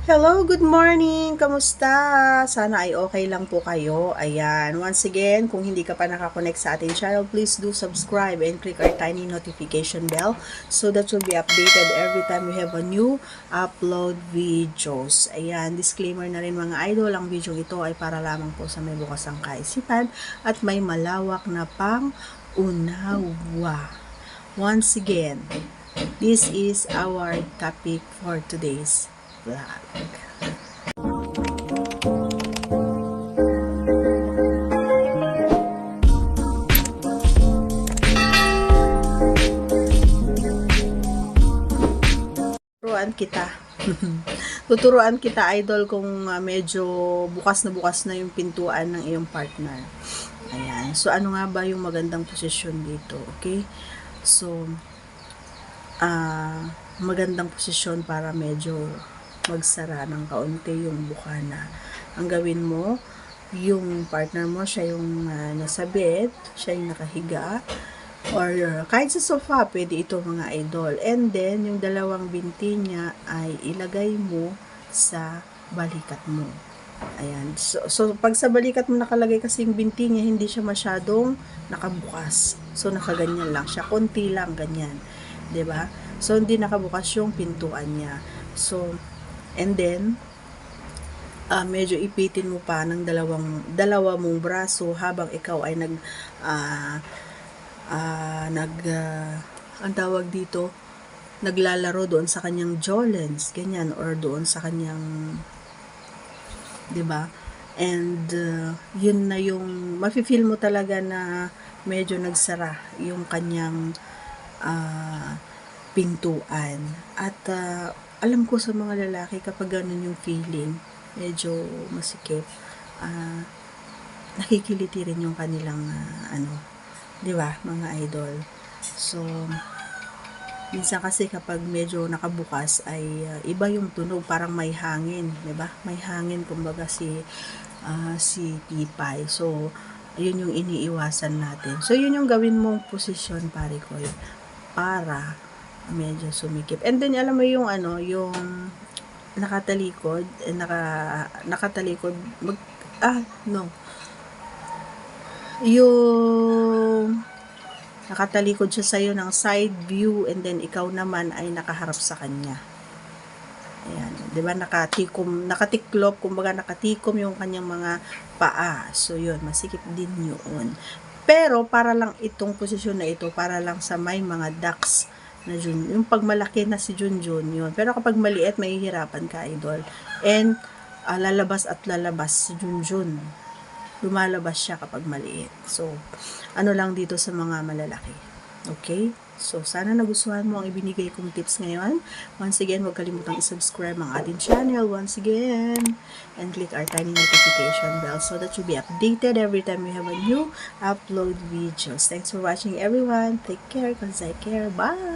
Hello, good morning! Kamusta? Sana ay okay lang po kayo. Ayan, once again, kung hindi ka pa nakakonect sa ating channel, please do subscribe and click our tiny notification bell so that you'll be updated every time we have a new upload videos. Ayan, disclaimer na rin mga idol, ang video ito ay para lamang po sa may bukas ang kaisipan at may malawak na pang-unawa. Once again, this is our topic for today's vlog. Tuturuan kita. Tuturuan kita, idol, kung medyo bukas na yung pintuan ng iyong partner. Ayan. So, ano nga ba yung magandang posisyon dito? Okay? So, magandang posisyon para medyo magsara ng kaunti yung bukana. Ang gawin mo, yung partner mo, siya yung nasa bed, siya yung nakahiga, or kahit sa sofa, pwede ito mga idol. And then, yung dalawang binti niya ay ilagay mo sa balikat mo. Ayan. So pag sa balikat mo nakalagay kasi yung binti niya, hindi siya masyadong nakabukas. So, nakaganyan lang siya. Konti lang, ganyan. 'Di ba? So, hindi nakabukas yung pintuan niya. So, and then, medyo ipitin mo pa ng dalawa mong braso habang ikaw ay ang tawag dito, naglalaro doon sa kanyang jawlines, ganyan, or doon sa kanyang, 'di ba? And yun na yung mafi-feel mo talaga na medyo nagsara yung kanyang pintuan. At alam ko sa mga lalaki, kapag ganun yung feeling, medyo masikip, nakikiliti rin yung kanilang 'di ba, mga idol. So, minsan kasi kapag medyo nakabukas ay iba yung tunog, parang may hangin, 'di ba? May hangin kumbaga si Pipay. So, yun yung iniiwasan natin. So, yun yung gawin mong posisyon, pare ko, para medyo sumikip. And then, alam mo yung yung nakatalikod, nakatalikod, yung nakatalikod siya sa'yo ng side view, and then ikaw naman ay nakaharap sa kanya. Ayan, 'di ba, nakatiklop, kumbaga nakatikom yung kanyang mga paa. So, yun, masikip din yun. Pero, para lang itong posisyon na ito, para lang sa may mga ducks na yung pag malaki na si Junjun, yun. Pero kapag maliit, mahihirapan ka, idol. And, lalabas at lalabas si Junjun. Lumalabas siya kapag maliit. So, ano lang dito sa mga malalaki. Okay? So, sana nagustuhan mo ang ibinigay kong tips ngayon. Once again, huwag kalimutang i-subscribe ang ating channel once again. And click our tiny notification bell so that you'll be updated every time we have a new upload videos. Thanks for watching, everyone. Take care, cause I care. Bye!